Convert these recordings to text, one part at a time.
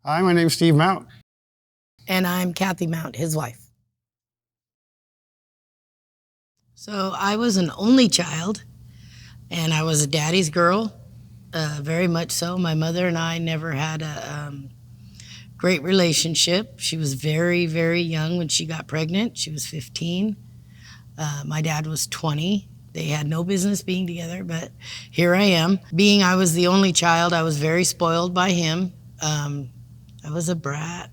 Hi, my name's Steve Mount. And I'm Cathy Mount, his wife. So I was an only child, and I was a daddy's girl, very much so. My mother and I never had a great relationship. She was very, very young when she got pregnant. She was 15. My dad was 20. They had no business being together, but here I am. Being I was the only child, I was very spoiled by him. I was a brat.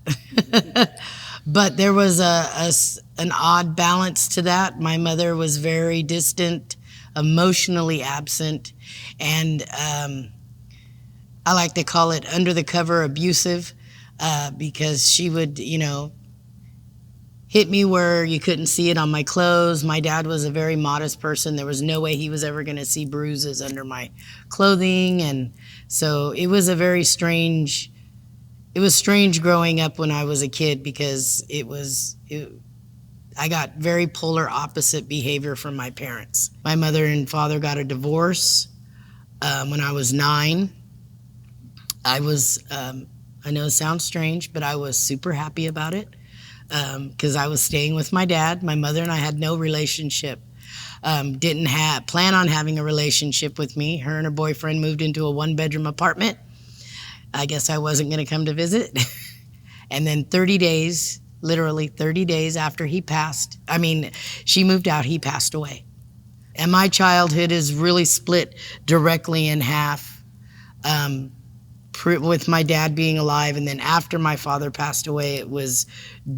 But there was an odd balance to that. My mother was very distant, emotionally absent, and I like to call it under the cover abusive, because she would, hit me where you couldn't see it on my clothes. My dad was a very modest person. There was no way he was ever going to see bruises under my clothing. And so it was strange growing up when I was a kid, because I got very polar opposite behavior from my parents. My mother and father got a divorce when I was 9. I know it sounds strange, but I was super happy about it, because I was staying with my dad. My mother and I had no relationship. Didn't plan on having a relationship with me. Her and her boyfriend moved into a 1-bedroom apartment. I guess I wasn't going to come to visit. And then 30 days, literally 30 days after she moved out, he passed away. And my childhood is really split directly in half, with my dad being alive. And then after my father passed away, it was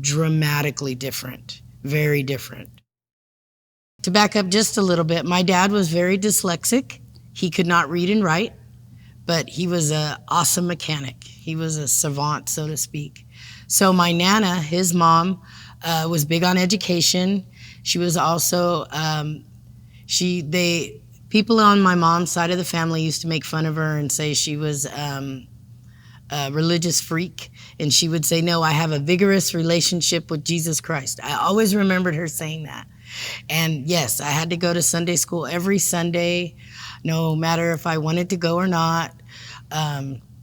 dramatically different, very different. To back up just a little bit, my dad was very dyslexic. He could not read and write, but he was an awesome mechanic. He was a savant, so to speak. So my Nana, his mom, was big on education. She was also, people on my mom's side of the family used to make fun of her and say she was a religious freak. And she would say, no, I have a vigorous relationship with Jesus Christ. I always remembered her saying that. And yes, I had to go to Sunday school every Sunday, no matter if I wanted to go or not.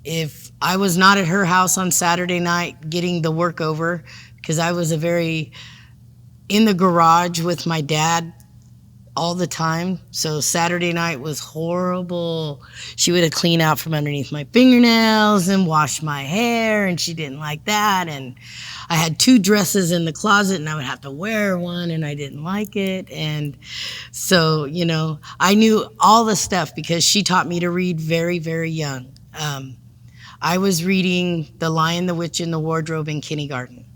If I was not at her house on Saturday night getting the work over, because I was in the garage with my dad all the time. So Saturday night was horrible. She would have cleaned out from underneath my fingernails and washed my hair, and she didn't like that. And I had 2 dresses in the closet, and I would have to wear one, and I didn't like it. And so, I knew all the stuff because she taught me to read very, very young. I was reading The Lion, the Witch, and the Wardrobe in kindergarten.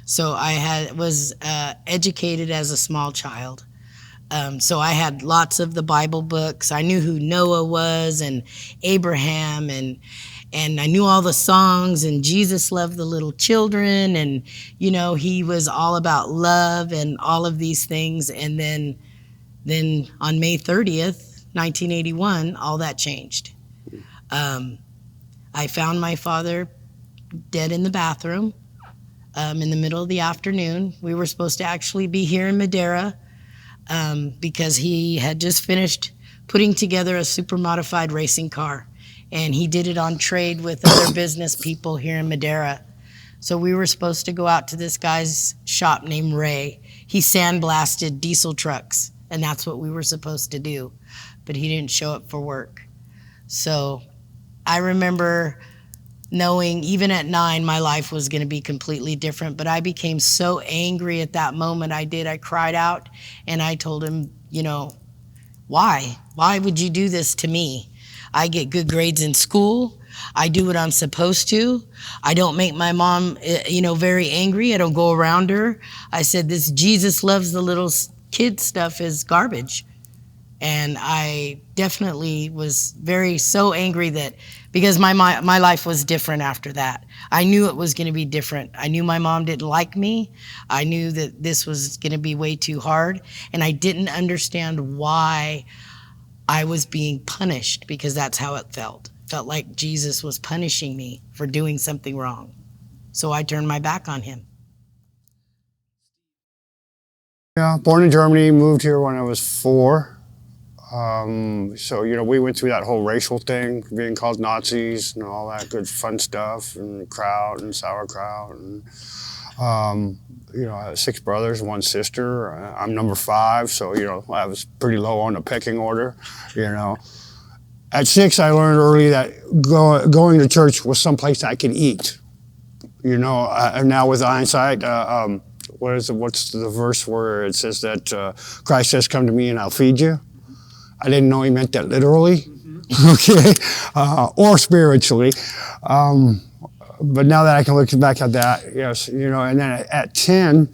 So I was educated as a small child. So I had lots of the Bible books. I knew who Noah was and Abraham, and I knew all the songs, and Jesus loved the little children, and he was all about love and all of these things. And then on May 30th, 1981, all that changed. I found my father dead in the bathroom in the middle of the afternoon. We were supposed to actually be here in Madera, because he had just finished putting together a super modified racing car, and he did it on trade with other business people here in Madera. So we were supposed to go out to this guy's shop named Ray. He sandblasted diesel trucks, and that's what we were supposed to do, but he didn't show up for work. So I remember knowing even at 9 my life was going to be completely different, but I became so angry at that moment. I cried out, and I told him, why would you do this to me? I get good grades in school. I do what I'm supposed to. I don't make my mom very angry. I don't go around her. I said, this Jesus loves the little kid stuff is garbage. And I definitely was so angry because my life was different after that. I knew it was going to be different. I knew my mom didn't like me. I knew that this was going to be way too hard. And I didn't understand why I was being punished, because that's how it felt. It felt like Jesus was punishing me for doing something wrong. So I turned my back on him. Yeah, born in Germany, moved here when I was 4. So, we went through that whole racial thing, being called Nazis and all that good fun stuff, and kraut and sauerkraut. And, I have 6 brothers, 1 sister. I'm number 5, so, I was pretty low on the pecking order, At 6, I learned early that going to church was someplace I could eat. Now with hindsight, what's the verse where it says that Christ says, "Come to me and I'll feed you"? I didn't know he meant that literally, okay, or spiritually. But now that I can look back at that, yes, and then at 10,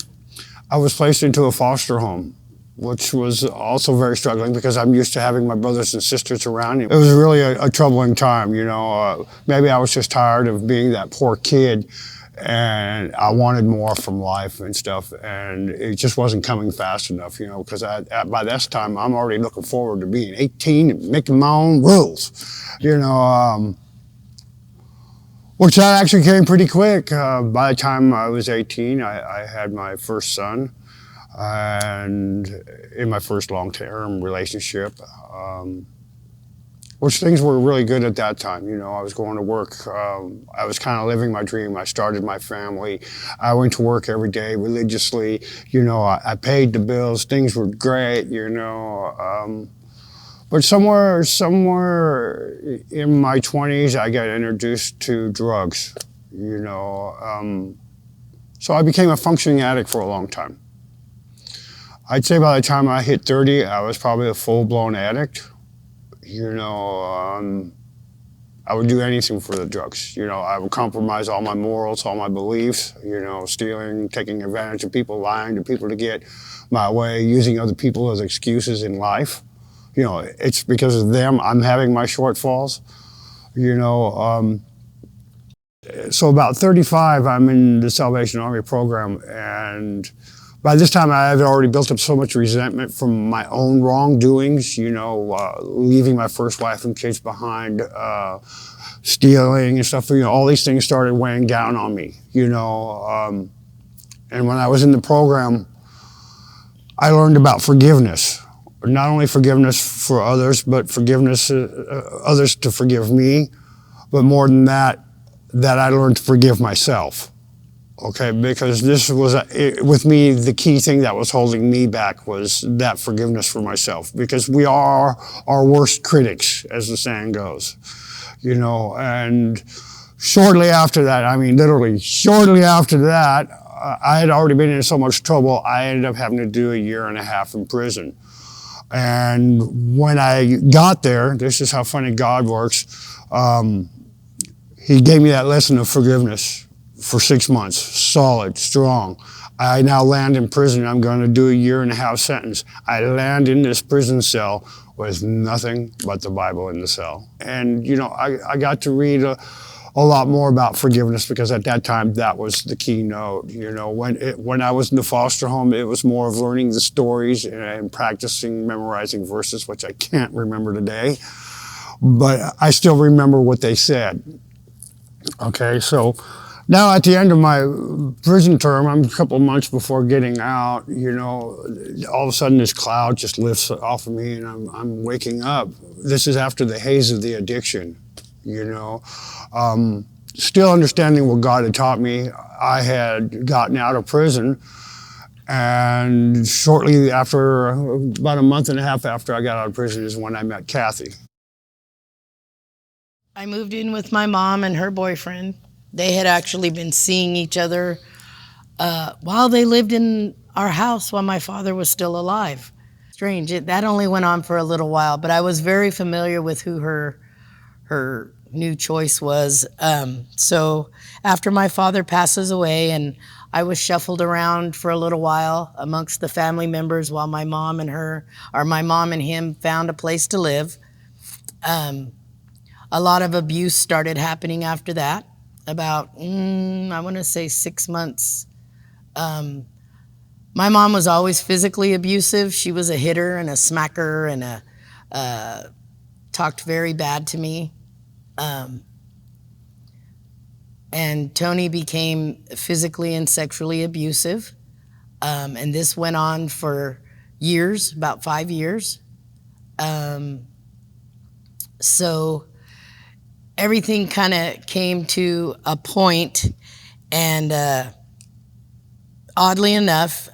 I was placed into a foster home, which was also very struggling because I'm used to having my brothers and sisters around. It was really a troubling time, Maybe I was just tired of being that poor kid, and I wanted more from life and stuff, and it just wasn't coming fast enough, because by this time I'm already looking forward to being 18 and making my own rules, which that actually came pretty quick. By the time I was 18, I had my first son, and in my first long-term relationship, which things were really good at that time. I was going to work. I was kind of living my dream. I started my family. I went to work every day religiously. I paid the bills. Things were great, But somewhere in my 20s, I got introduced to drugs, So I became a functioning addict for a long time. I'd say by the time I hit 30, I was probably a full-blown addict. I would do anything for the drugs. I would compromise all my morals, all my beliefs, stealing, taking advantage of people, lying to people to get my way, using other people as excuses in life. It's because of them I'm having my shortfalls. So about 35, I'm in the Salvation Army program, and by this time, I had already built up so much resentment from my own wrongdoings, leaving my first wife and kids behind, stealing and stuff. All these things started weighing down on me, And when I was in the program, I learned about forgiveness. Not only forgiveness for others, but forgiveness, others to forgive me. But more than that I learned to forgive myself. Okay, because this was, with me, the key thing that was holding me back was that forgiveness for myself, because we are our worst critics, as the saying goes, and shortly after that, literally shortly after that, I had already been in so much trouble, I ended up having to do 1.5 years in prison. And when I got there, this is how funny God works, He gave me that lesson of forgiveness. For 6 months, solid, strong. I now land in prison. I'm going to do 1.5 year sentence. I land in this prison cell with nothing but the Bible in the cell. And, I got to read a lot more about forgiveness, because at that time, that was the keynote. When I was in the foster home, it was more of learning the stories and practicing memorizing verses, which I can't remember today. But I still remember what they said. Okay, so now at the end of my prison term, I'm a couple of months before getting out, all of a sudden this cloud just lifts off of me, and I'm waking up. This is after the haze of the addiction, Still understanding what God had taught me. I had gotten out of prison, and shortly after, about 1.5 months after I got out of prison, is when I met Cathy. I moved in with my mom and her boyfriend. They had actually been seeing each other while they lived in our house while my father was still alive. Strange, that only went on for a little while, but I was very familiar with who her new choice was. So after my father passes away, and I was shuffled around for a little while amongst the family members while my mom and him found a place to live. A lot of abuse started happening after that. About, I want to say 6 months. My mom was always physically abusive. She was a hitter and a smacker and talked very bad to me. And Tony became physically and sexually abusive. And this went on for years, about 5 years. So everything kind of came to a point, and oddly enough,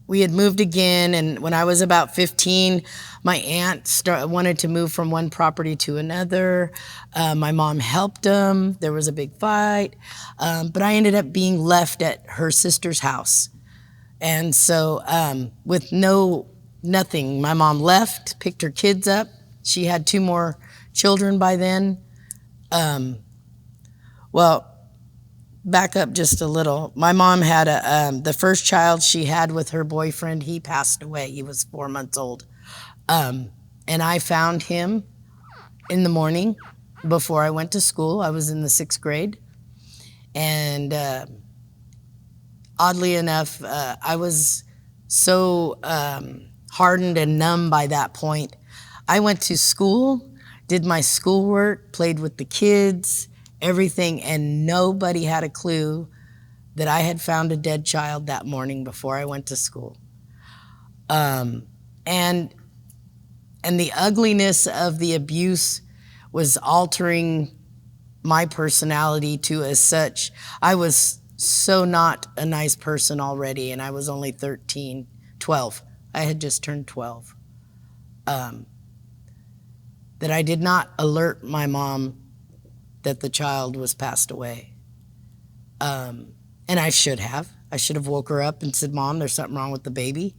we had moved again, and when I was about 15, my aunt wanted to move from one property to another. My mom helped them. There was a big fight, but I ended up being left at her sister's house. And so with nothing, my mom left, picked her kids up. She had 2 more children by then. Well, back up just a little. My mom had the first child she had with her boyfriend. He passed away. He was 4 months old. And I found him in the morning before I went to school. I was in the 6th grade. And oddly enough, I was so hardened and numb by that point. I went to school, did my schoolwork, played with the kids, everything, and nobody had a clue that I had found a dead child that morning before I went to school. And the ugliness of the abuse was altering my personality to as such. I was so not a nice person already, and I was only 12. I had just turned 12. That I did not alert my mom that the child was passed away. And I should have. I should have woke her up and said, "Mom, there's something wrong with the baby."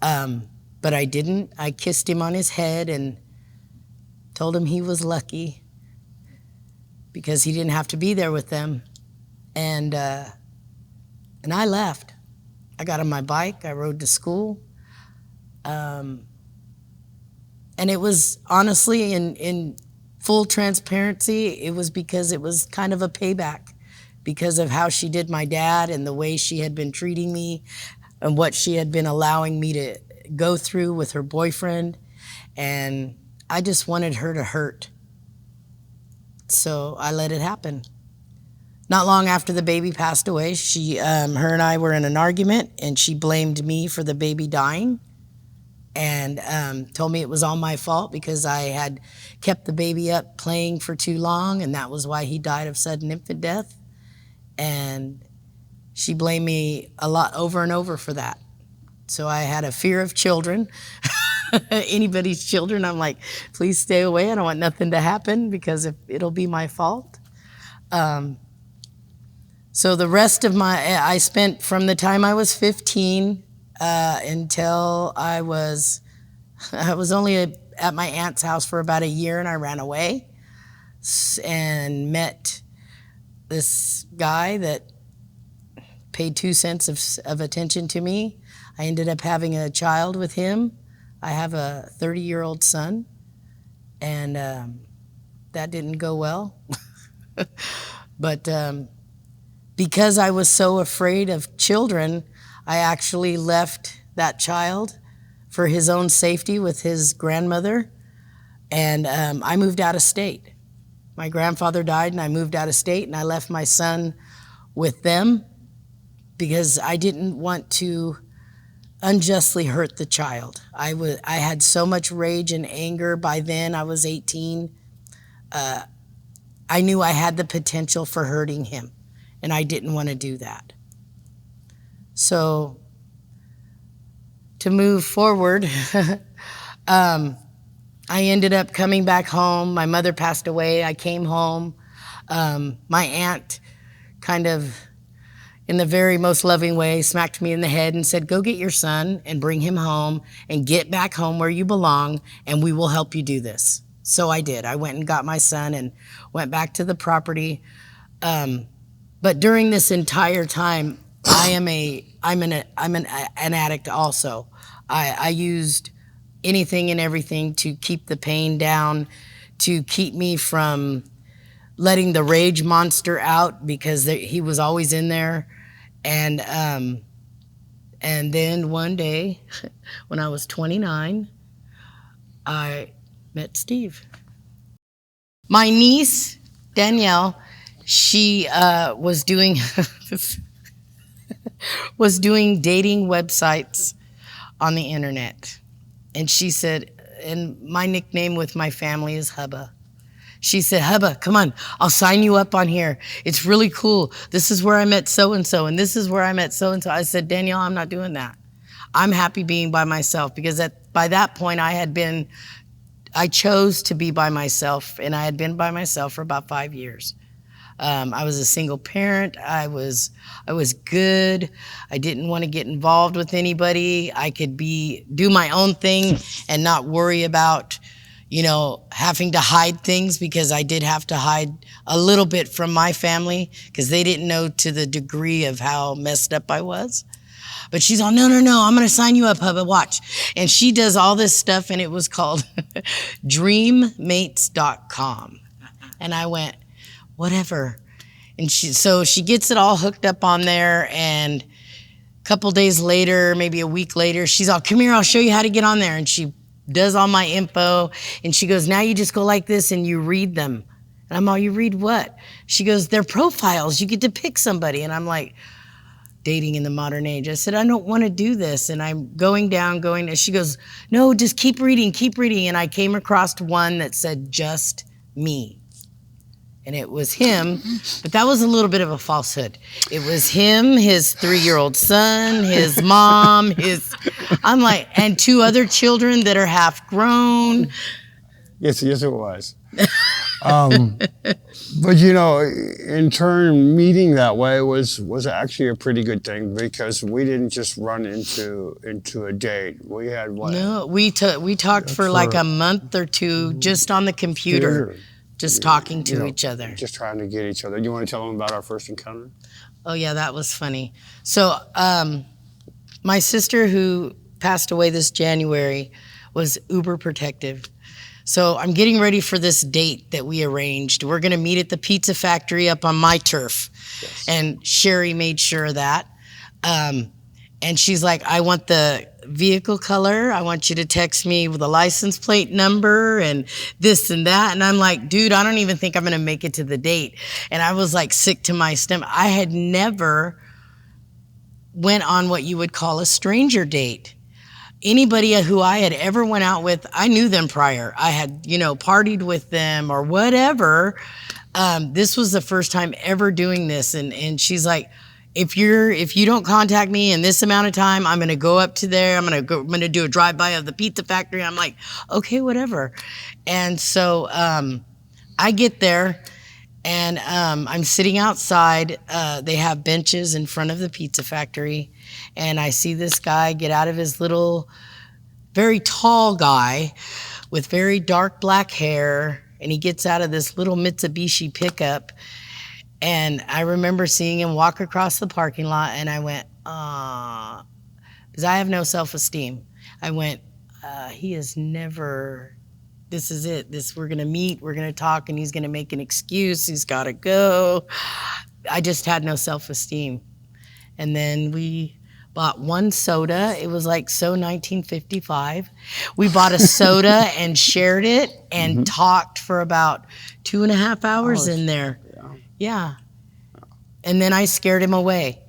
But I didn't. I kissed him on his head and told him he was lucky because he didn't have to be there with them. And I left. I got on my bike. I rode to school. And it was honestly, in full transparency, it was because it was kind of a payback because of how she did my dad and the way she had been treating me and what she had been allowing me to go through with her boyfriend. And I just wanted her to hurt. So I let it happen. Not long after the baby passed away, her and I were in an argument, and she blamed me for the baby dying and told me it was all my fault because I had kept the baby up playing for too long, and that was why he died of sudden infant death. And she blamed me a lot over and over for that. So I had a fear of children. Anybody's children, I'm like, please stay away. I don't want nothing to happen because it'll be my fault. So the rest of I spent from the time I was 15 until I was only at my aunt's house for about a year, and I ran away and met this guy that paid 2 cents of attention to me. I ended up having a child with him. I have a 30-year-old son, and that didn't go well. But because I was so afraid of children, I actually left that child for his own safety with his grandmother, and I moved out of state. My grandfather died, and I moved out of state, and I left my son with them because I didn't want to unjustly hurt the child. I had so much rage and anger by then. I was 18. I knew I had the potential for hurting him, and I didn't want to do that. So to move forward, I ended up coming back home. My mother passed away. I came home. My aunt kind of, in the very most loving way, smacked me in the head and said, "Go get your son and bring him home and get back home where you belong, and we will help you do this." So I did. I went and got my son and went back to the property. But during this entire time, I'm an addict also. I used anything and everything to keep the pain down, to keep me from letting the rage monster out because he was always in there. And then one day, when I was 29, I met Steve. My niece, Danielle, she was doing dating websites on the internet. And she said, and my nickname with my family is Hubba. She said, Hubba, come on, I'll sign you up on here. It's really cool. This is where I met so-and-so, and this is where I met so-and-so. I said, Danielle, I'm not doing that. I'm happy being by myself, because by that point I chose to be by myself, and I had been by myself for about 5 years. I was a single parent. I was good. I didn't want to get involved with anybody. I could do my own thing and not worry about, having to hide things, because I did have to hide a little bit from my family, because they didn't know to the degree of how messed up I was. But she's all, no, I'm going to sign you up, Hubba, watch. And she does all this stuff, and it was called dreammates.com. And I went, whatever. And so she gets it all hooked up on there, and a couple days later, maybe a week later, she's all, come here, I'll show you how to get on there. And she does all my info, and she goes, now you just go like this and you read them. And I'm all, you read what? She goes, they're profiles. You get to pick somebody. And I'm like, dating in the modern age. I said, I don't want to do this. And I'm going down. She goes, no, just keep reading. And I came across one that said, just me. And it was him, but that was a little bit of a falsehood. It was him, his 3-year-old son, his mom, I'm like, and 2 other children that are half grown. Yes, it was. But in turn, meeting that way was actually a pretty good thing, because we didn't just run into a date. We had what? No, we talked for like a month or 2 just on the computer. Just talking to each other. Just trying to get each other. You want to tell them about our first encounter? Oh, yeah, that was funny. So my sister, who passed away this January, was uber protective. So I'm getting ready for this date that we arranged. We're going to meet at the pizza factory up on my turf. Yes. And Sherry made sure of that. And she's like, I want the vehicle color. I want you to text me with a license plate number and this and that. And I'm like, dude, I don't even think I'm going to make it to the date. And I was like sick to my stomach. I had never went on what you would call a stranger date. Anybody who I had ever went out with, I knew them prior. I had, partied with them or whatever. This was the first time ever doing this. And she's like, if you don't contact me in this amount of time, I'm going to go up to there. I'm going to do a drive-by of the pizza factory. I'm like, okay, whatever. And so I get there, and I'm sitting outside. They have benches in front of the pizza factory, and I see this guy get out of his little, very tall guy with very dark black hair, and he gets out of this little Mitsubishi pickup. And I remember seeing him walk across the parking lot, and I went, because I have no self-esteem. I went, he is never, this is it. We're going to meet, we're going to talk, and he's going to make an excuse. He's got to go. I just had no self-esteem. And then we bought one soda. It was like so 1955. We bought a soda and shared it and talked for about 2.5 hours in there. Yeah. And then I scared him away.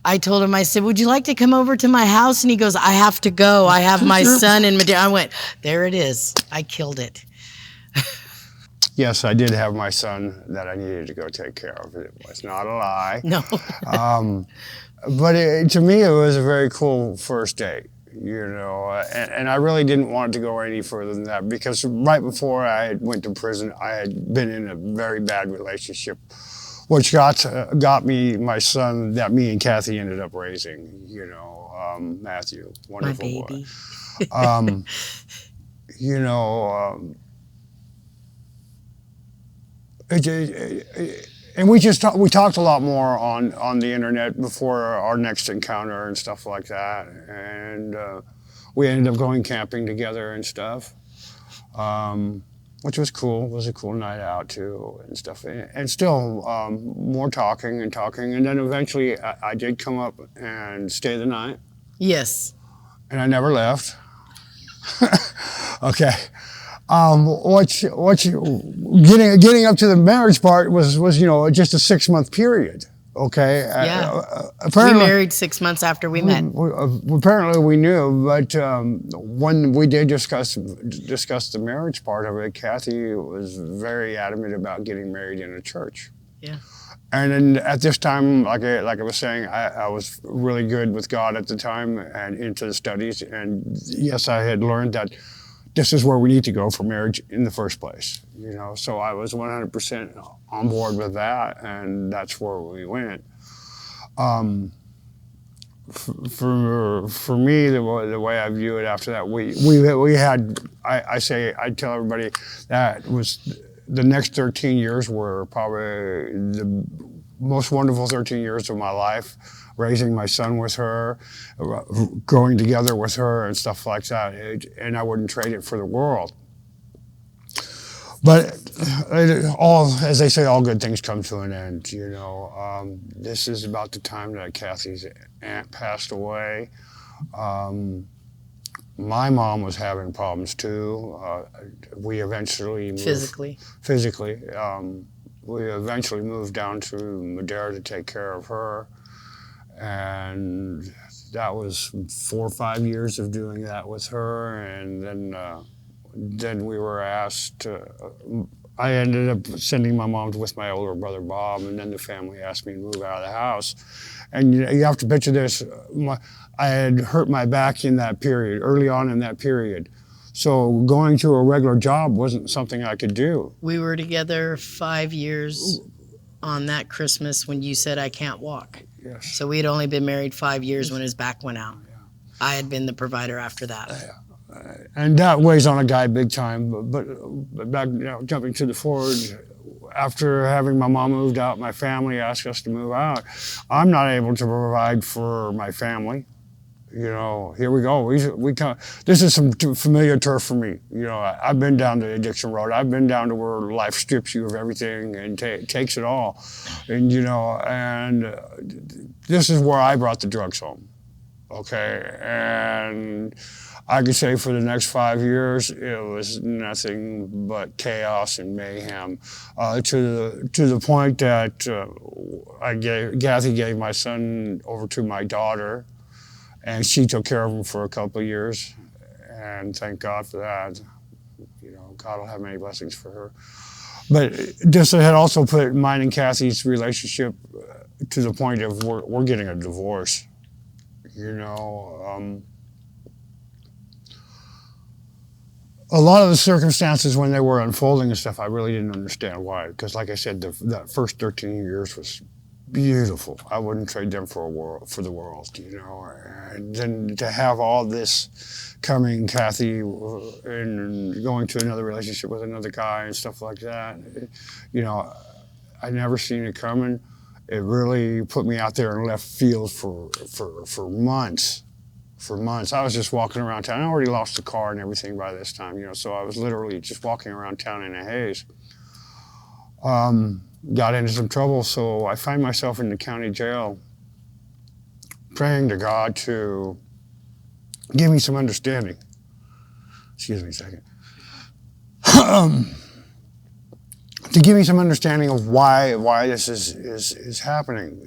I told him, I said, would you like to come over to my house? And he goes, I have to go. I have my son in Madeira. I went, there it is. I killed it. Yes, I did have my son that I needed to go take care of. It was not a lie. No. But to me, it was a very cool first date. And I really didn't want to go any further than that, because right before I went to prison, I had been in a very bad relationship, which got me my son that me and Cathy ended up raising, Matthew, wonderful boy. And we talked a lot more on the internet before our next encounter and stuff like that, and we ended up going camping together and stuff, which was cool. It was a cool night out too and stuff, and still more talking, and then eventually I did come up and stay the night. Yes. And I never left. Okay. Getting up to the marriage part was just a 6-month period. Okay. Yeah. We Apparently, married 6 months after we met. apparently we knew, but when we did discuss the marriage part of it, Cathy was very adamant about getting married in a church. Yeah. And then at this time, like I was saying, I was really good with God at the time and into the studies. And yes, I had learned that this is where we need to go for marriage in the first place. You know, so I was 100% on board with that, and that's where we went. For me, the way I view it after that, we had, I tell everybody that was the next 13 years were probably the most wonderful 13 years of my life, raising my son with her, growing together with her and stuff like that. And I wouldn't trade it for the world. But as they say, all good things come to an end. You know, this is about the time that Cathy's aunt passed away. My mom was having problems too. We eventually moved, physically. We eventually moved down to Madeira to take care of her, and that was 4 or 5 years of doing that with her. And then we were asked. I ended up sending my mom with my older brother Bob, and then the family asked me to move out of the house. And you have to picture this. I had hurt my back in that period, early on in that period. So going to a regular job wasn't something I could do. We were together 5 years on that Christmas when you said I can't walk. Yes. So we had only been married 5 years when his back went out. Yeah. I had been the provider after that. And that weighs on a guy big time. But back, jumping to the forward, after having my mom moved out, my family asked us to move out. I'm not able to provide for my family. You know, here we go. We come. This is some familiar turf for me. You know, I've been down the addiction road. I've been down to where life strips you of everything and takes it all. And this is where I brought the drugs home. Okay, and I could say for the next 5 years, it was nothing but chaos and mayhem, to the point that Cathy gave my son over to my daughter, and she took care of him for a couple of years, and thank God for that. You know, God will have many blessings for her. But this had also put mine and Cathy's relationship to the point of we're getting a divorce. You know, a lot of the circumstances when they were unfolding and stuff, I really didn't understand why. Because, like I said, that first 13 years was beautiful. I wouldn't trade them for the world. You know, and then to have all this coming, Cathy, and going to another relationship with another guy and stuff like that. You know, I never seen it coming. It really put me out there in left field for months. For months, I was just walking around town. I already lost the car and everything by this time, you know. So I was literally just walking around town in a haze. Got into some trouble, so I find myself in the county jail, praying to God to give me some understanding. Excuse me a second. To give me some understanding of why this is happening.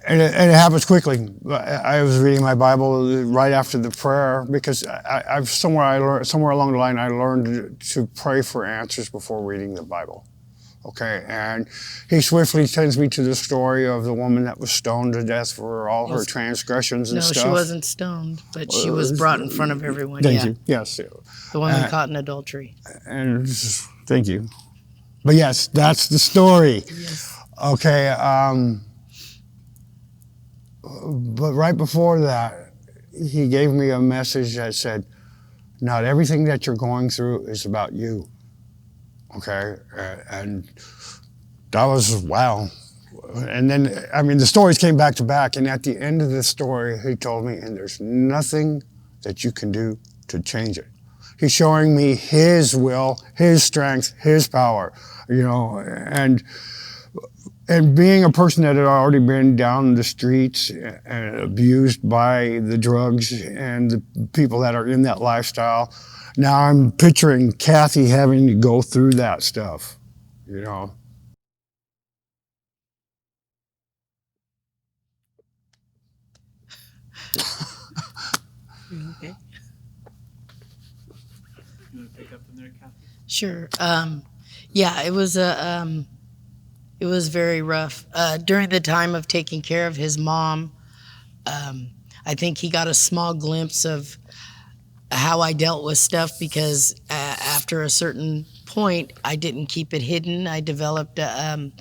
And it happens quickly. I was reading my Bible right after the prayer because somewhere along the line I learned to pray for answers before reading the Bible. Okay, and he swiftly sends me to the story of the woman that was stoned to death for all her transgressions and stuff. No, she wasn't stoned, but she was brought in front of everyone. Thank you. Yes. The woman caught in adultery. And thank you. But yes, that's the story. Yes. Okay. But right before that, he gave me a message that said, not everything that you're going through is about you. Okay? And that was, wow. And then, I mean, the stories came back to back, and at the end of the story, he told me, and there's nothing that you can do to change it. He's showing me his will, his strength, his power, you know, and being a person that had already been down the streets and abused by the drugs and the people that are in that lifestyle, now I'm picturing Cathy having to go through that stuff, you know. Okay. You want to pick up from there, Cathy? Sure. Yeah, it was very rough. During the time of taking care of his mom, I think he got a small glimpse of how I dealt with stuff because after a certain point, I didn't keep it hidden. I developed a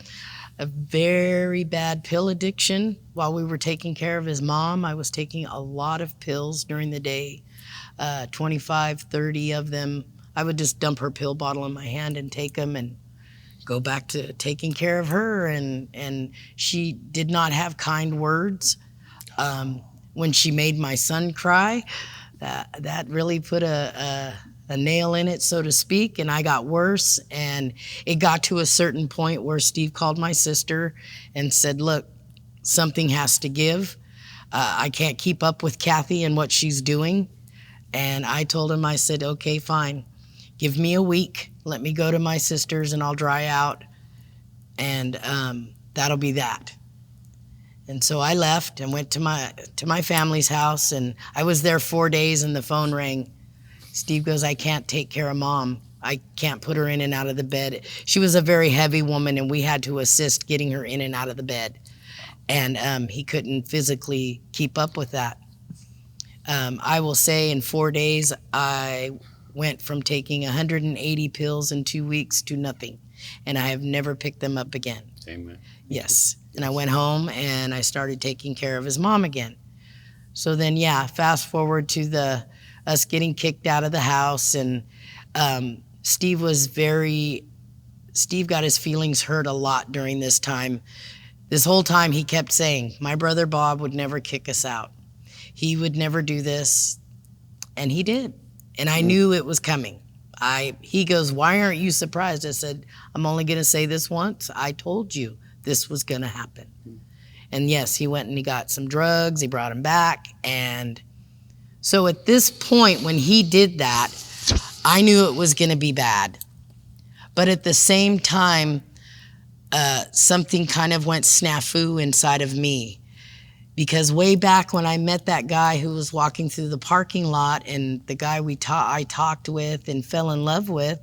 very bad pill addiction while we were taking care of his mom. I was taking a lot of pills during the day, 25, 30 of them. I would just dump her pill bottle in my hand and take them and go back to taking care of her. And she did not have kind words. When she made my son cry, that really put a nail in it, so to speak, and I got worse. And it got to a certain point where Steve called my sister and said, look, something has to give. I can't keep up with Cathy and what she's doing. And I told him, I said, okay, fine. Give me a week. Let me go to my sister's and I'll dry out. And that'll be that. And so I left and went to my family's house, and I was there 4 days and the phone rang. Steve goes, I can't take care of Mom. I can't put her in and out of the bed. She was a very heavy woman and we had to assist getting her in and out of the bed. And he couldn't physically keep up with that. I will say in 4 days, I went from taking 180 pills in 2 weeks to nothing. And I have never picked them up again. Amen. Yes. And I went home and I started taking care of his mom again. So then, yeah, fast forward to us getting kicked out of the house. And Steve got his feelings hurt a lot during this time. This whole time he kept saying, my brother Bob would never kick us out. He would never do this. And he did. And I knew it was coming. He goes, why aren't you surprised? I said, I'm only going to say this once. I told you this was going to happen. And yes, he went and he got some drugs. He brought him back. And so at this point, when he did that, I knew it was going to be bad. But at the same time, something kind of went snafu inside of me. Because way back when I met that guy who was walking through the parking lot and the guy I talked with and fell in love with,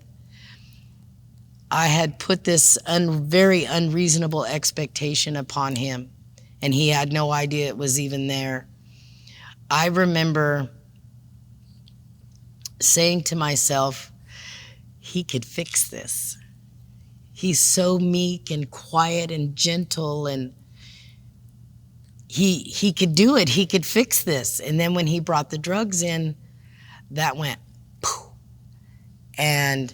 I had put this very unreasonable expectation upon him, and he had no idea it was even there. I remember saying to myself, he could fix this. He's so meek and quiet and gentle, and he could do it. He could fix this. And then when he brought the drugs in, that went poof. And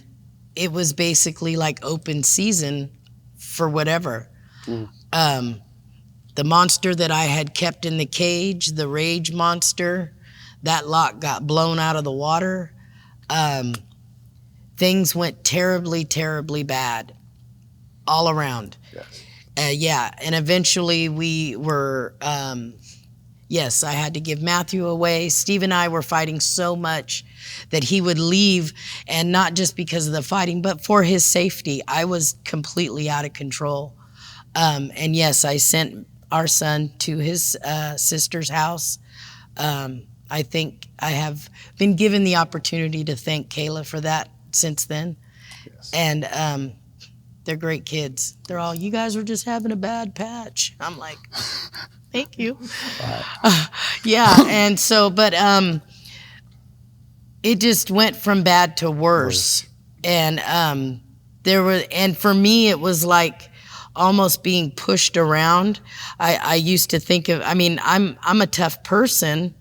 it was basically like open season for whatever. The monster that I had kept in the cage, the rage monster, that lock got blown out of the water. Things went terribly, terribly bad all around. Yes. Yeah, and eventually we were, yes, I had to give Matthew away. Steve and I were fighting so much that he would leave, and not just because of the fighting, but for his safety. I was completely out of control. And yes, I sent our son to his sister's house. I think I have been given the opportunity to thank Kayla for that since then. Yes. And they're great kids. They're all, you guys were just having a bad patch. I'm like, thank you. Yeah, and so, but it just went from bad to worse. And and for me, it was like almost being pushed around. I used to think of, I mean, I'm a tough person,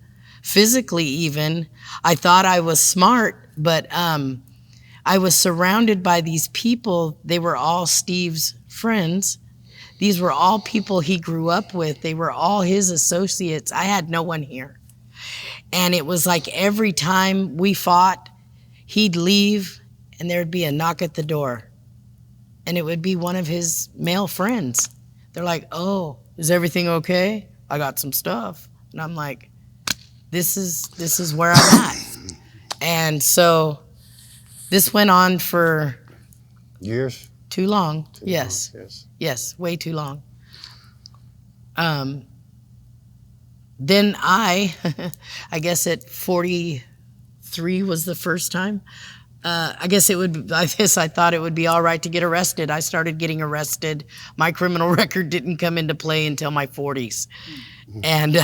physically even. I thought I was smart, but I was surrounded by these people. They were all Steve's friends. These were all people he grew up with. They were all his associates. I had no one here. And it was like every time we fought, he'd leave and there'd be a knock at the door. And it would be one of his male friends. They're like, oh, is everything okay? I got some stuff. And I'm like, this is where I'm at. And so this went on for Years? too long. Too Yes. long, yes. Yes, way too long. then I guess at 43 was the first time. I guess I thought it would be all right to get arrested. I started getting arrested. My criminal record didn't come into play until my 40s. And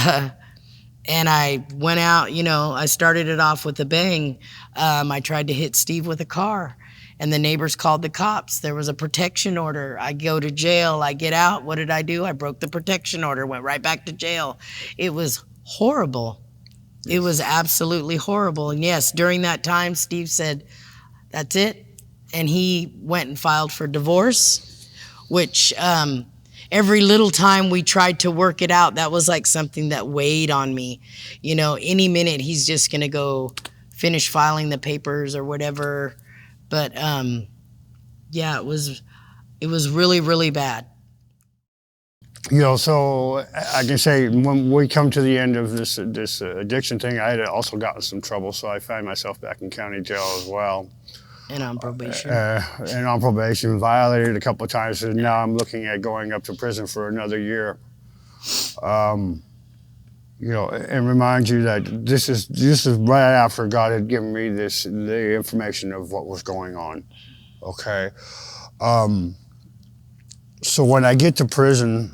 I went out, I started it off with a bang. I tried to hit Steve with a car, and the neighbors called the cops. There was a protection order. I go to jail. I get out. What did I do? I broke the protection order, went right back to jail. It was horrible. It was absolutely horrible. And yes, during that time, Steve said, that's it. And he went and filed for divorce, which every little time we tried to work it out, that was like something that weighed on me. Any minute he's just going to go finish filing the papers or whatever. But yeah, it was really, really bad. So I can say when we come to the end of this addiction thing, I had also gotten some trouble, so I found myself back in county jail as well. And on probation. Violated a couple of times, and now I'm looking at going up to prison for another year. And remind you that this is right after God had given me the information of what was going on. Okay. So when I get to prison,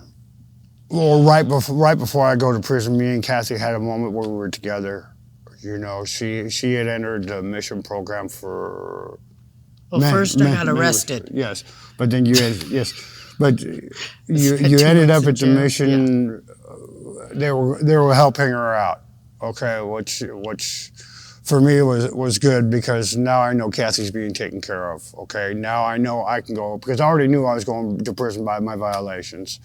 or right before I go to prison, me and Cathy had a moment where we were together. She had entered the mission program for. Well, first I got arrested. Yes, but then you ended up at the mission. Yeah. They were helping her out. Okay, which for me was good, because now I know Cathy's being taken care of. Okay, now I know I can go, because I already knew I was going to prison by my violations.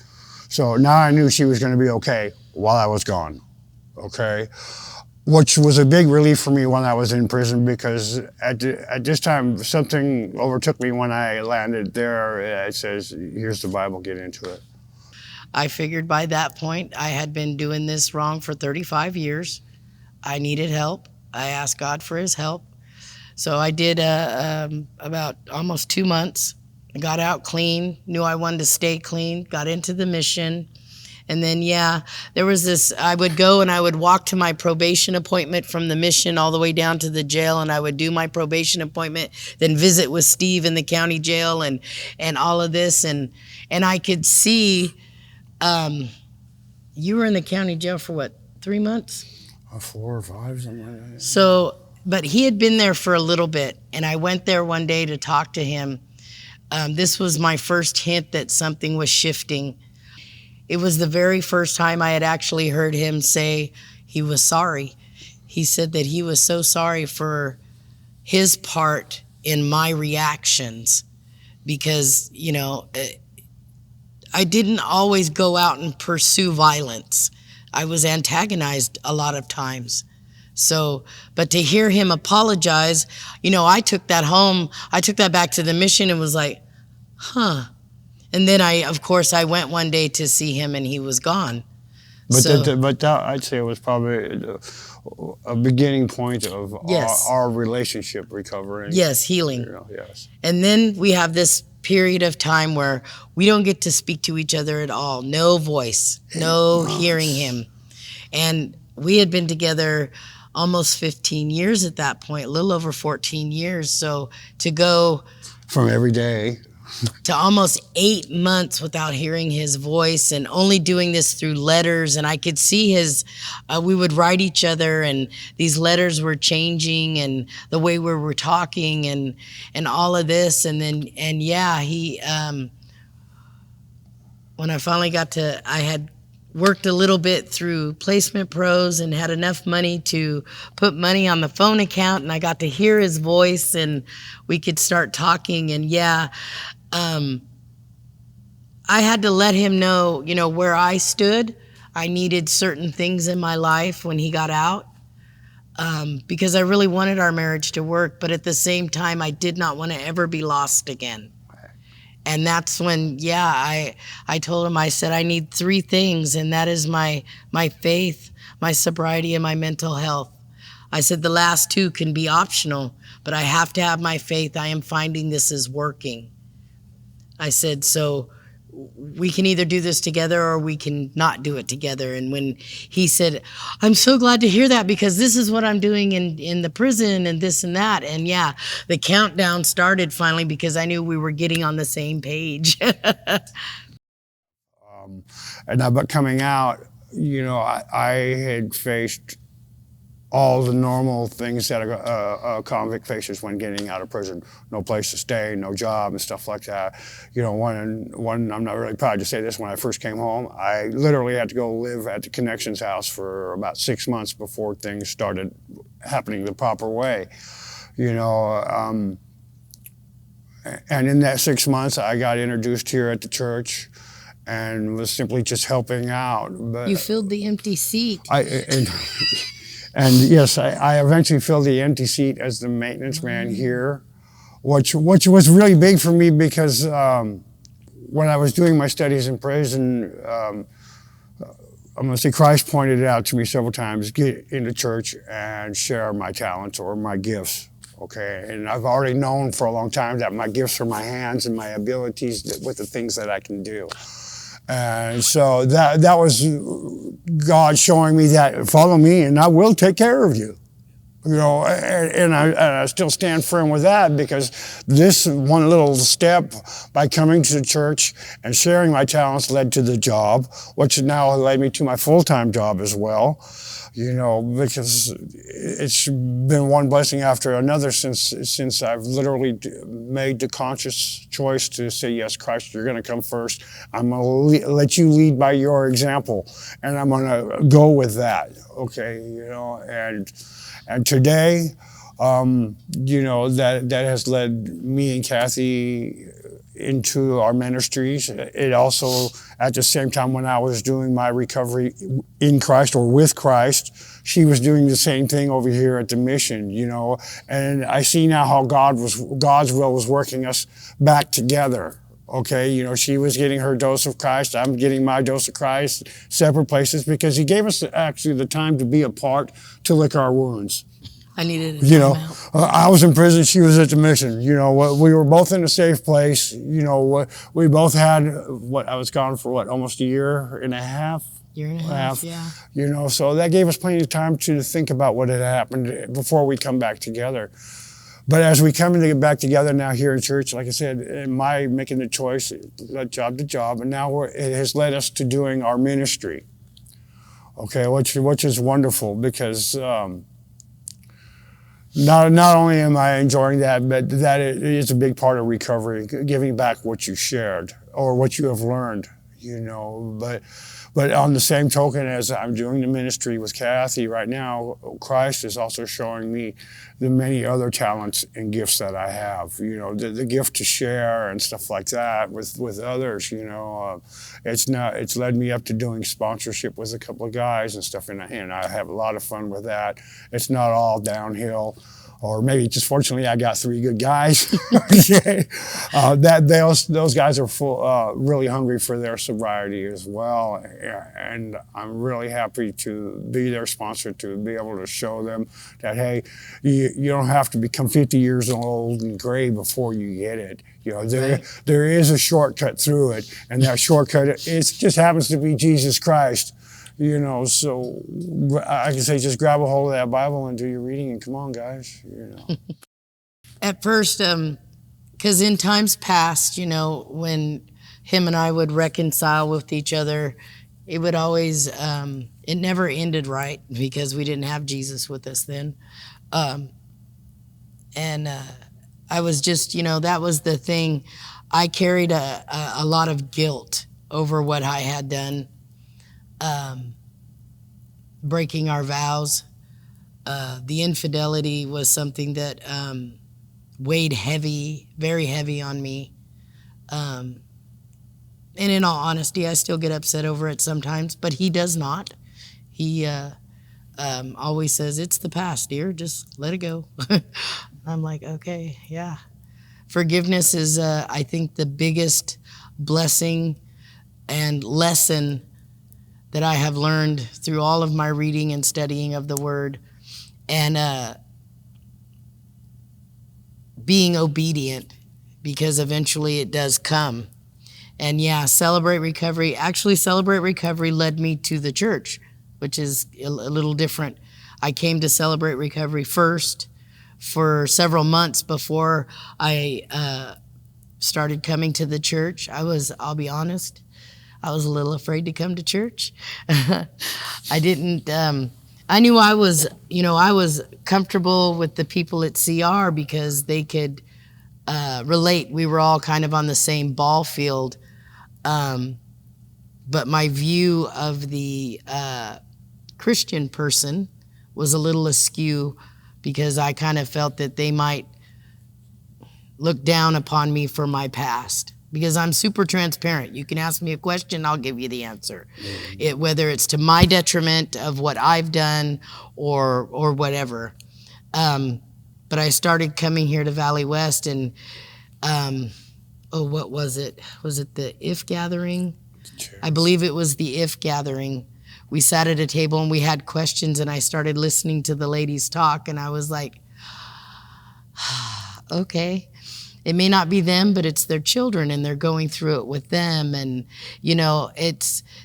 So now I knew she was going to be okay while I was gone. Okay. Which was a big relief for me when I was in prison, because at this time, something overtook me when I landed there. It says, here's the Bible, get into it. I figured by that point, I had been doing this wrong for 35 years. I needed help. I asked God for his help. So I did about almost 2 months. I got out clean, knew I wanted to stay clean, got into the mission. And then, there was this, I would go and I would walk to my probation appointment from the mission all the way down to the jail, and I would do my probation appointment, then visit with Steve in the county jail and all of this. And I could see, you were in the county jail for what, 3 months? 4 or 5, something like that. So, but he had been there for a little bit, and I went there one day to talk to him. This was my first hint that something was shifting. It was the very first time I had actually heard him say he was sorry. He said that he was so sorry for his part in my reactions, because, I didn't always go out and pursue violence. I was antagonized a lot of times. So, but to hear him apologize, I took that home, I took that back to the mission and was like, huh. And then I went one day to see him, and he was gone. But that, I'd say it was probably a beginning point of our relationship recovering. Yes, healing. Yes. And then we have this period of time where we don't get to speak to each other at all. No voice, no hearing him. And we had been together almost 15 years at that point, a little over 14 years. So to go from every day to almost 8 months without hearing his voice, and only doing this through letters. And I could see we would write each other, and these letters were changing, and the way we were talking, and all of this. And then, he, when I finally I had worked a little bit through Placement Pros and had enough money to put money on the phone account, and I got to hear his voice, and we could start talking. And I had to let him know, where I stood. I needed certain things in my life when he got out, because I really wanted our marriage to work, but at the same time, I did not want to ever be lost again. And that's when, I told him, I said, I need 3 things, and that is my faith, my sobriety, and my mental health. I said the last 2 can be optional, but I have to have my faith. I am finding this is working. I said, so we can either do this together or we can not do it together. And when he said, I'm so glad to hear that because this is what I'm doing in the prison and this and that. And yeah, the countdown started finally because I knew we were getting on the same page. And about coming out, I had faced all the normal things that a convict faces when getting out of prison. No place to stay, no job, and stuff like that. One, I'm not really proud to say this, when I first came home, I literally had to go live at the Connections house for about 6 months before things started happening the proper way. And in that 6 months, I got introduced here at the church and was simply just helping out. But You filled the empty seat. And yes, I eventually filled the empty seat as the maintenance man here, which was really big for me because when I was doing my studies in prison, I'm going to say Christ pointed it out to me several times: get into church and share my talents or my gifts. Okay, and I've already known for a long time that my gifts are my hands and my abilities with the things that I can do. And so that was God showing me that, follow me and I will take care of you. And I still stand firm with that, because this one little step by coming to the church and sharing my talents led to the job, which now led me to my full-time job as well. Because it's been one blessing after another since I've literally made the conscious choice to say, yes, Christ, you're going to come first. I'm going to let you lead by your example, and I'm going to go with that. Okay, and today, that has led me and Cathy into our ministries. It also, at the same time, when I was doing my recovery in Christ or with Christ, she was doing the same thing over here at the mission, and I see now how God's will was working us back together. Okay, she was getting her dose of Christ, I'm getting my dose of Christ, separate places, because he gave us actually the time to be apart to lick our wounds. I needed a time out. I was in prison, she was at the mission. We were both in a safe place. We both had, I was gone for almost a year and a half. Year and a half, yeah. So that gave us plenty of time to think about what had happened before we come back together. But as we come to get back together now here in church, like I said, my making the choice, job to job, and now it has led us to doing our ministry. Okay, which is wonderful, because not only am I enjoying that, but that it is a big part of recovery, giving back what you shared or what you have learned, But on the same token, as I'm doing the ministry with Cathy right now, Christ is also showing me the many other talents and gifts that I have. The gift to share and stuff like that with others. It's led me up to doing sponsorship with a couple of guys and stuff, and I have a lot of fun with that. It's not all downhill. Or maybe just fortunately I got 3 good guys. Okay. Those guys are really hungry for their sobriety as well, and I'm really happy to be their sponsor, to be able to show them that, hey, you don't have to become 50 years old and gray before you get it. There is a shortcut through it, and that shortcut, it just happens to be Jesus Christ. So I can say, just grab a hold of that Bible and do your reading, and come on, guys. At first, because in times past, when him and I would reconcile with each other, it would always, it never ended right, because we didn't have Jesus with us then. And I was just, that was the thing. I carried a lot of guilt over what I had done. Breaking our vows. The infidelity was something that weighed heavy, very heavy on me. And in all honesty, I still get upset over it sometimes, but he does not. He always says, it's the past, dear, just let it go. I'm like, okay, yeah. Forgiveness is, I think, the biggest blessing and lesson that I have learned through all of my reading and studying of the Word, and being obedient, because eventually it does come. And yeah, Celebrate Recovery. Actually, Celebrate Recovery led me to the church, which is a little different. I came to Celebrate Recovery first for several months before I started coming to the church. I'll be honest, I was a little afraid to come to church. I didn't, I knew I was comfortable with the people at CR because they could relate. We were all kind of on the same ball field. But my view of the Christian person was a little askew because I kind of felt that they might look down upon me for my past, because I'm super transparent. You can ask me a question, I'll give you the answer. Whether it's to my detriment of what I've done or whatever. But I started coming here to Valley West and, what was it? Was it the IF gathering? I believe it was the IF gathering. We sat at a table and we had questions, and I started listening to the ladies talk, and I was like, okay. It may not be them, but it's their children, and they're going through it with them. And,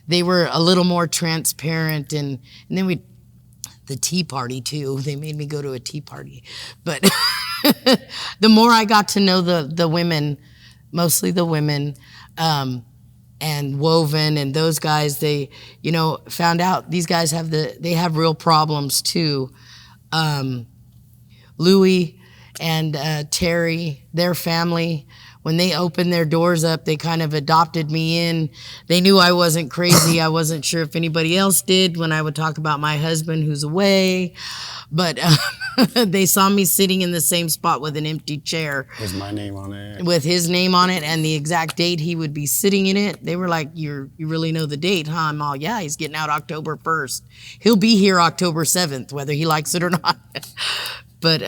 they were a little more transparent. And then the tea party too. They made me go to a tea party. But the more I got to know the women, mostly the women, and Woven and those guys, they, found out these guys they have real problems too. Louis and Terry, their family, when they opened their doors up, they kind of adopted me in. They knew I wasn't crazy. I wasn't sure if anybody else did when I would talk about my husband who's away. But they saw me sitting in the same spot with an empty chair. With my name on it. With his name on it and the exact date he would be sitting in it. They were like, you really know the date, huh? I'm all, yeah, he's getting out October 1st. He'll be here October 7th, whether he likes it or not. But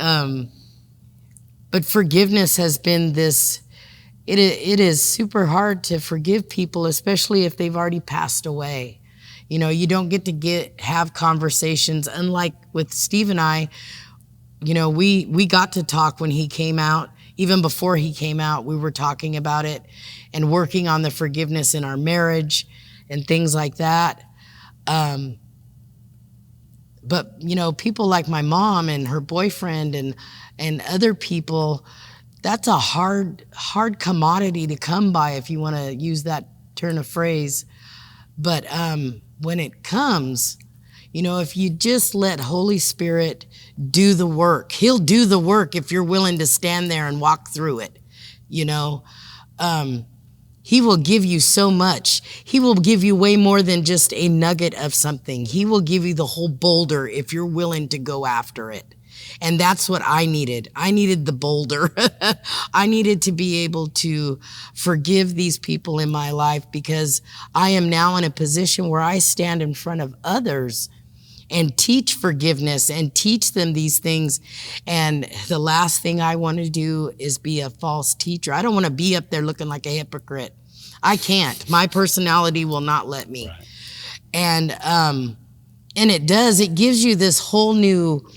forgiveness has been this, it is super hard to forgive people, especially if they've already passed away. You don't get to have conversations. Unlike with Steve and I, we got to talk when he came out. Even before he came out, we were talking about it and working on the forgiveness in our marriage and things like that. But, people like my mom and her boyfriend and other people, that's a hard commodity to come by, if you want to use that turn of phrase. But when it comes, if you just let Holy Spirit do the work, he'll do the work if you're willing to stand there and walk through it. He will give you so much. He will give you way more than just a nugget of something. He will give you the whole boulder if you're willing to go after it. And that's what I needed. I needed the boulder. I needed to be able to forgive these people in my life, because I am now in a position where I stand in front of others and teach forgiveness and teach them these things. And the last thing I want to do is be a false teacher. I don't want to be up there looking like a hypocrite. I can't. My personality will not let me. Right. And it gives you this whole new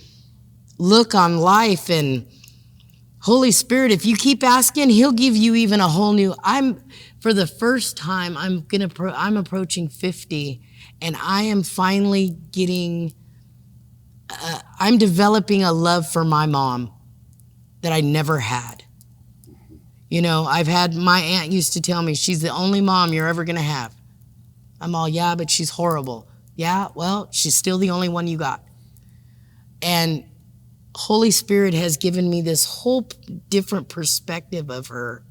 look on life. And Holy Spirit, if you keep asking, he'll give you even a whole new, for the first time, I'm approaching 50, and I am finally I'm developing a love for my mom that I never had. My aunt used to tell me, she's the only mom you're ever going to have. I'm all, yeah, but she's horrible. Yeah, well, she's still the only one you got. And Holy Spirit has given me this whole different perspective of her.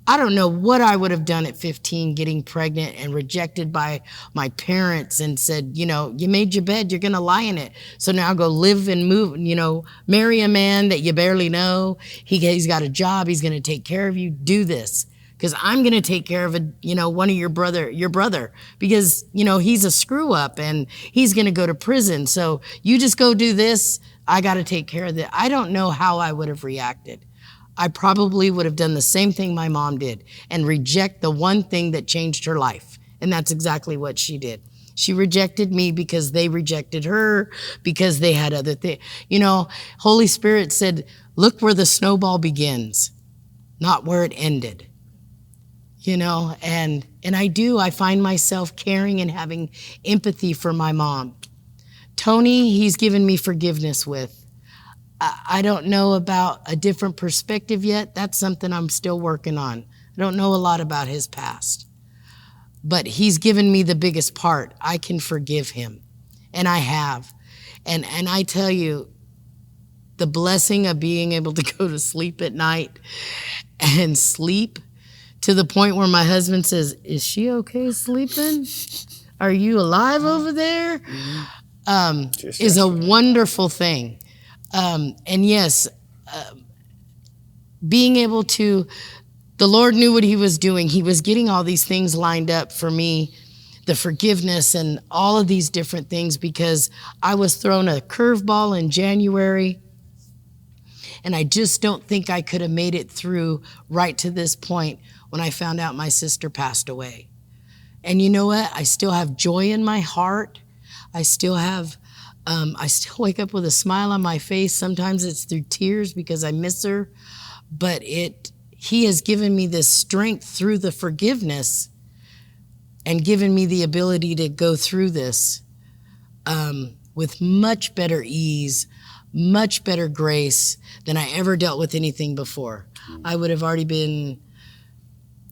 I don't know what I would have done at 15, getting pregnant and rejected by my parents and said, you made your bed, you're going to lie in it. So now go live and move, marry a man that you barely know. He's got a job. He's going to take care of you. Do this. Because I'm going to take care of one of your brother, because, he's a screw up and he's going to go to prison. So you just go do this. I got to take care of that. I don't know how I would have reacted. I probably would have done the same thing my mom did and reject the one thing that changed her life. And that's exactly what she did. She rejected me because they rejected her, because they had other things. Holy Spirit said, look where the snowball begins, not where it ended. you know, and I find myself caring and having empathy for my mom. Tony, he's given me forgiveness with. I don't know about a different perspective yet. That's something I'm still working on. I don't know a lot about his past, but he's given me the biggest part. I can forgive him, and I have. And I tell you, the blessing of being able to go to sleep at night and sleep to the point where my husband says, "Is she okay sleeping? Are you alive over there?" Is a wonderful thing. And yes, being able to, the Lord knew what he was doing. He was getting all these things lined up for me, the forgiveness and all of these different things, because I was thrown a curveball in January. And I just don't think I could have made it through right to this point when I found out my sister passed away. And you know what? I still have joy in my heart. I still wake up with a smile on my face. Sometimes it's through tears because I miss her. But he has given me this strength through the forgiveness and given me the ability to go through this with much better ease, much better grace than I ever dealt with anything before. I would have already been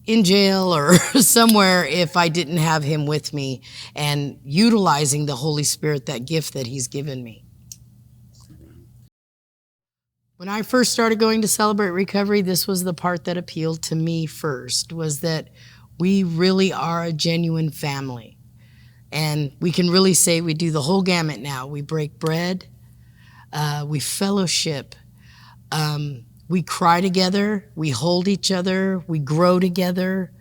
in jail or somewhere if I didn't have him with me and utilizing the Holy Spirit, that gift that he's given me. When I first started going to Celebrate Recovery, this was the part that appealed to me first, was that we really are a genuine family. And we can really say we do the whole gamut now. We break bread, we fellowship, we cry together, we hold each other, we grow together.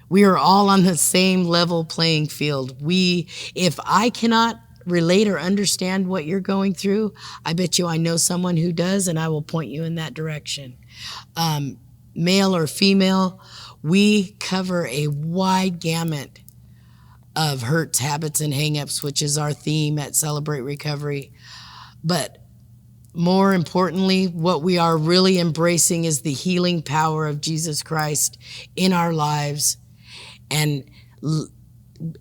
We are all on the same level playing field. If I cannot relate or understand what you're going through, I bet you I know someone who does, and I will point you in that direction. Male or female, we cover a wide gamut of hurts, habits, and hang-ups, which is our theme at Celebrate Recovery. But more importantly, what we are really embracing is the healing power of Jesus Christ in our lives and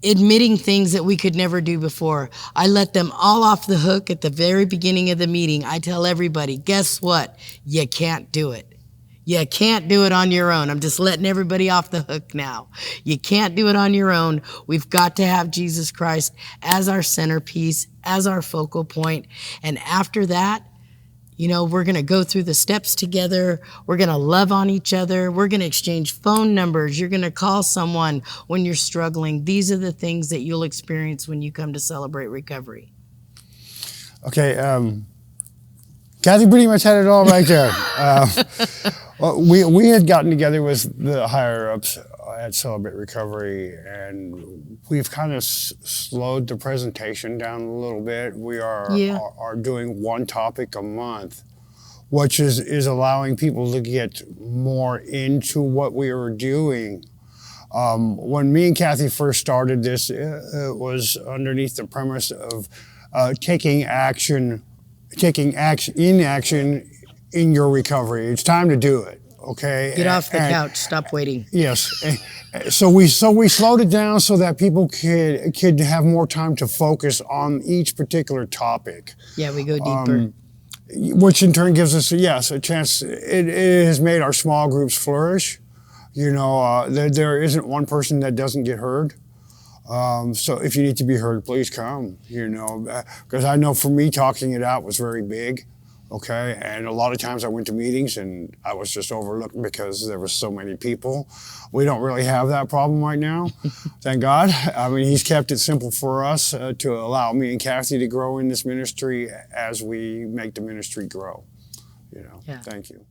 admitting things that we could never do before. I let them all off the hook at the very beginning of the meeting. I tell everybody, guess what? You can't do it. You can't do it on your own. I'm just letting everybody off the hook now. You can't do it on your own. We've got to have Jesus Christ as our centerpiece, as our focal point. And after that, you know, we're going to go through the steps together. We're going to love on each other. We're going to exchange phone numbers. You're going to call someone when you're struggling. These are the things that you'll experience when you come to Celebrate Recovery. Okay, Cathy pretty much had it all right there. Well, we had gotten together with the higher-ups at Celebrate Recovery, and we've kind of slowed the presentation down a little bit. We are doing one topic a month, which is allowing people to get more into what we are doing. When me and Cathy first started this, it was underneath the premise of taking action in your recovery. It's time to do it. Okay. Get off the couch. Stop waiting. Yes. So we slowed it down so that people could have more time to focus on each particular topic. Yeah, we go deeper. Which in turn gives us a chance. It has made our small groups flourish. You know, there isn't one person that doesn't get heard. So if you need to be heard, please come. You know, because I know for me, talking it out was very big. Okay, and a lot of times I went to meetings and I was just overlooked because there was so many people. We don't really have that problem right now, thank God. I mean, he's kept it simple for us to allow me and Cathy to grow in this ministry as we make the ministry grow. You know, Thank you.